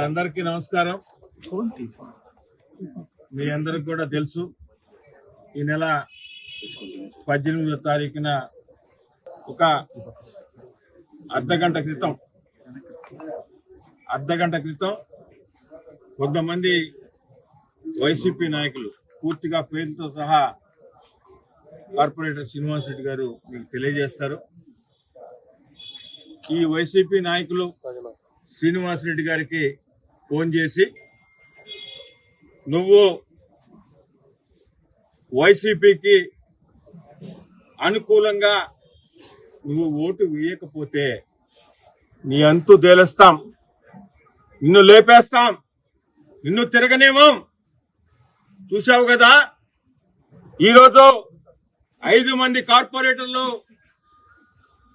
అందరికీ నమస్కారం. మీ అందరికి కూడా తెలుసు, ఈ నెల 18వ తారీఖున ఒక అర్ధగంట క్రితం కొంతమంది వైసీపీ నాయకులు, పూర్తిగా పేరుతో సహా కార్పొరేటర్ శ్రీనివాస్ రెడ్డి గారు మీకు తెలియజేస్తారు. ఈ వైసీపీ నాయకులు శ్రీనివాస్ రెడ్డి గారికి ఫోన్ చేసి, నువ్వు వైసీపీకి అనుకూలంగా నువ్వు ఓటు వేయకపోతే నీ అంతు తేలుస్తాం, నిన్ను లేపేస్తాం, నిన్ను తిరగనేమం. చూసావు కదా, ఈరోజు 5 మంది కార్పొరేటర్లు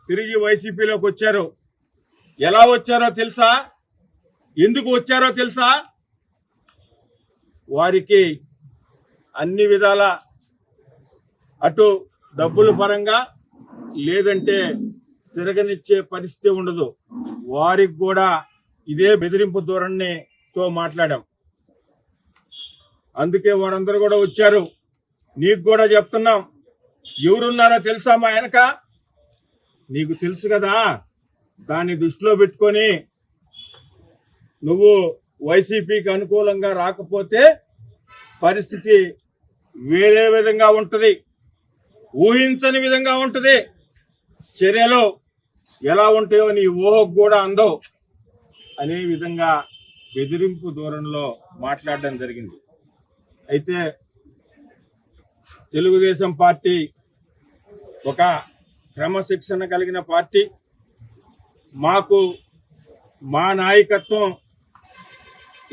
తిరిగి వైసీపీలోకి వచ్చారు. ఎలా వచ్చారో తెలుసా? ఎందుకు వచ్చారో తెలుసా? వారికి అన్ని విధాల అటు డబ్బుల పరంగా లేదంటే తిరగనిచ్చే పరిస్థితి ఉండదు. వారికి కూడా ఇదే బెదిరింపు ధోరణితో మాట్లాడాం. అందుకే వారందరూ కూడా వచ్చారు. నీకు కూడా చెప్తున్నాం, ఎవరున్నారో తెలుసా మా వెనక? నీకు తెలుసు కదా. దాన్ని దృష్టిలో పెట్టుకొని నువ్వు వైసీపీకి అనుకూలంగా రాకపోతే పరిస్థితి వేరే విధంగా ఉంటుంది, ఊహించని విధంగా ఉంటుంది. చర్యలు ఎలా ఉంటాయో నీ ఊహకు కూడా అందవు అనే విధంగా బెదిరింపు ధోరణిలో మాట్లాడడం జరిగింది. అయితే తెలుగుదేశం పార్టీ ఒక క్రమశిక్షణ కలిగిన పార్టీ. మాకు మా నాయకత్వం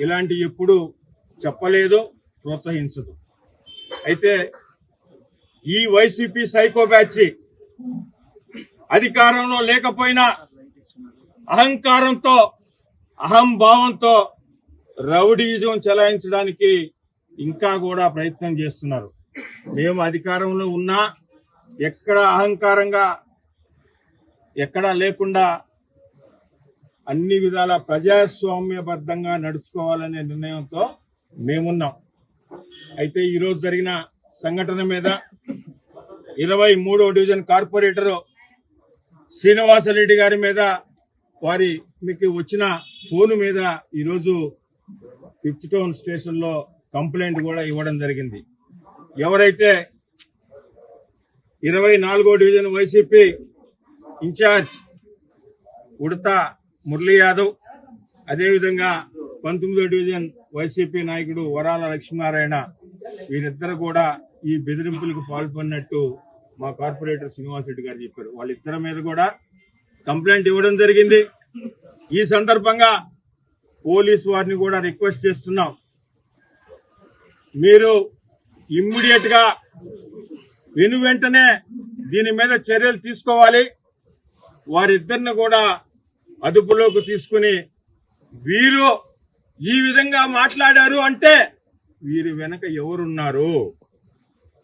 ఇలాంటి ఎప్పుడు చెప్పలేదు, ప్రోత్సహించదు. అయితే ఈ వైసీపీ సైకో బ్యాచ్ అధికారంలో లేకపోయినా అహంకారంతో, అహంభావంతో రౌడీజం చెలాయించడానికి ఇంకా కూడా ప్రయత్నం చేస్తున్నారు. మేము అధికారంలో ఉన్నా ఎక్కడ అహంకారంగా ఎక్కడా లేకుండా అన్ని విధాల ప్రజాస్వామ్యబద్ధంగా నడుచుకోవాలనే నిర్ణయంతో మేమున్నాం. అయితే ఈరోజు జరిగిన సంఘటన మీద 23వ డివిజన్ కార్పొరేటర్ శ్రీనివాసరెడ్డి గారి మీద, వారి మీకు వచ్చిన ఫోను మీద ఈరోజు 5th టౌన్ స్టేషన్లో కంప్లైంట్ కూడా ఇవ్వడం జరిగింది. ఎవరైతే 24వ division YCP incharge Udatha Murali Yadav, అదేవిధంగా 19వ డివిజన్ వైసీపీ నాయకుడు వరాల లక్ష్మీనారాయణ, వీరిద్దరు కూడా ఈ బెదిరింపులకు పాల్పడినట్టు మా కార్పొరేటర్ శ్రీనివాస్ రెడ్డి గారు చెప్పారు. వాళ్ళిద్దరి మీద కూడా కంప్లైంట్ ఇవ్వడం జరిగింది. ఈ సందర్భంగా పోలీసు వారిని కూడా రిక్వెస్ట్ చేస్తున్నాం, మీరు ఇమ్మీడియట్ గా వెంటనే దీని మీద చర్యలు తీసుకోవాలి. వారిద్దరిని కూడా అదుపులోకి తీసుకుని, వీరు ఈ విధంగా మాట్లాడారు అంటే వీరి వెనక ఎవరున్నారు,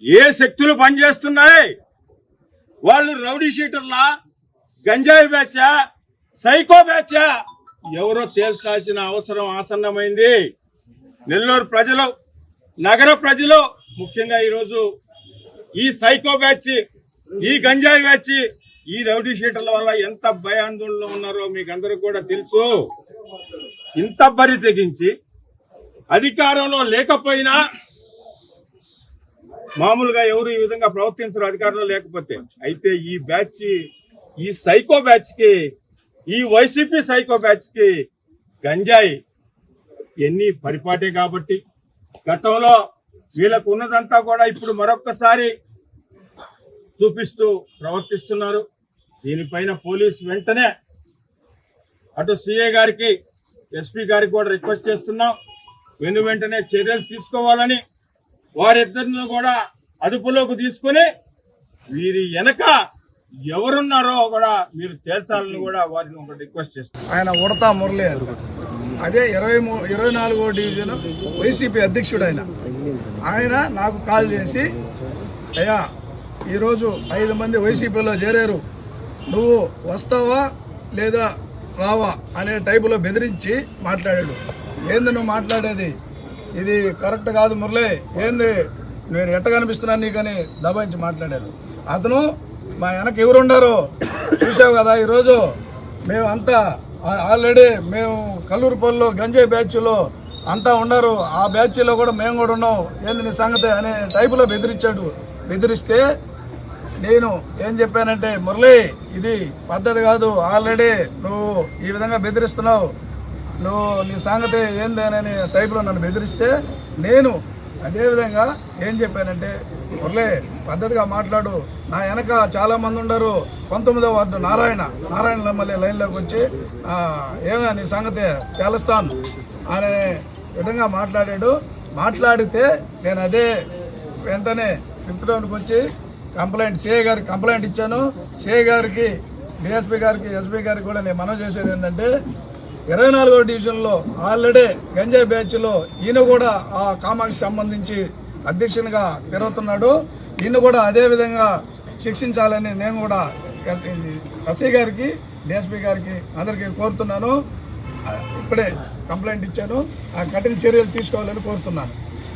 ఏ శక్తులు పనిచేస్తున్నాయి, వాళ్ళు రౌడీ షీటర్లా, గంజాయి బ్యాచా, సైకో బ్యాచా, ఎవరో తేల్చాల్సిన అవసరం ఆసన్నమైంది. నెల్లూరు ప్రజలు, నగర ప్రజలు, ముఖ్యంగా ఈరోజు ఈ సైకో బ్యాచ్, ఈ గంజాయి బ్యాచ్, ఈ రౌడీ షీటర్ల వల్ల ఎంత భయాందోళనలో ఉన్నారో మీకు అందరికి కూడా తెలుసు. ఇంత బరి తెగించి అధికారంలో లేకపోయినా, మామూలుగా ఎవరు ఈ విధంగా ప్రవర్తించరు అధికారంలో లేకపోతే. అయితే ఈ బ్యాచ్, ఈ సైకో బ్యాచ్ కి, ఈ వైసీపీ సైకో బ్యాచ్ కి గంజాయి ఎన్ని పరిపాటే కాబట్టి గతంలో వీళ్ళకు ఉన్నదంతా కూడా ఇప్పుడు మరొక్కసారి చూపిస్తూ ప్రవర్తిస్తున్నారు. దీనిపైన పోలీసు వెంటనే అటు సిఐ గారికి, ఎస్పీ గారికి కూడా రిక్వెస్ట్ చేస్తున్నాం, వెంటనే చర్యలు తీసుకోవాలని. వారిద్దరిని కూడా అదుపులోకి తీసుకుని వీరి వెనక ఎవరున్నారో కూడా మీరు తేల్చాలని కూడా వారిని ఒక రిక్వెస్ట్ చేస్తున్నాం. ఆయన ఉడతా మురళి, అదే 24వ డివిజన్ వైసీపీ అధ్యక్షుడు. ఆయన నాకు కాల్ చేసి, అయ్యా ఈరోజు 5 మంది వైసీపీలో చేరారు, నువ్వు వస్తావా లేదా రావా అనే టైపులో బెదిరించి మాట్లాడాడు. ఏంది నువ్వు మాట్లాడేది, ఇది కరెక్ట్ కాదు మురళి, ఏంది నేను ఎట్ట కనిపిస్తున్నాను నీకని దబాయించి మాట్లాడారు. అతను మా వెనక ఎవరుండారో చూసావు కదా. ఈరోజు మేము అంతా ఆల్రెడీ మేము కల్లూరుపల్లిలో గంజాయి బ్యాచ్లో అంతా ఉన్నారు, ఆ బ్యాచ్లో కూడా మేము కూడా ఉన్నాం, ఏంది నీ సంగతి అనే టైపులో బెదిరిస్తే నేను ఏం చెప్పానంటే, మురళి ఇది పద్ధతి కాదు, ఆల్రెడీ నువ్వు ఈ విధంగా బెదిరిస్తున్నావు, నువ్వు నీ సంగతి ఏంది అనే టైపులో నన్ను బెదిరిస్తే నేను అదేవిధంగా ఏం చెప్పానంటే, మురళి పద్ధతిగా మాట్లాడు, నా వెనక చాలామంది ఉన్నారు, 19వ వార్డు నారాయణ మళ్ళీ లైన్లోకి వచ్చి ఏమైనా నీ సంగతి తెలుస్తాను అనే విధంగా మాట్లాడాడు. మాట్లాడితే నేను అదే వెంటనే 5th రౌండ్కి వచ్చి సిఐ గారికి కంప్లైంట్ ఇచ్చాను. సిఐ గారికి, డిఎస్పీ గారికి, ఎస్పీ గారికి కూడా నేను మనవి చేసేది ఏంటంటే, 24వ డివిజన్లో ఆల్రెడీ గంజాయి బ్యాచ్లో ఈయన కూడా ఆ కామాక్షి సంబంధించి అధ్యక్షునిగా తిరుగుతున్నాడు, ఈయన కూడా అదే విధంగా శిక్షించాలని నేను కూడా ఎస్ఐ గారికి, డిఎస్పీ గారికి అందరికీ కోరుతున్నాను. ఇప్పుడే కంప్లైంట్ ఇచ్చాను, ఆ కఠిన చర్యలు తీసుకోవాలని కోరుతున్నాను.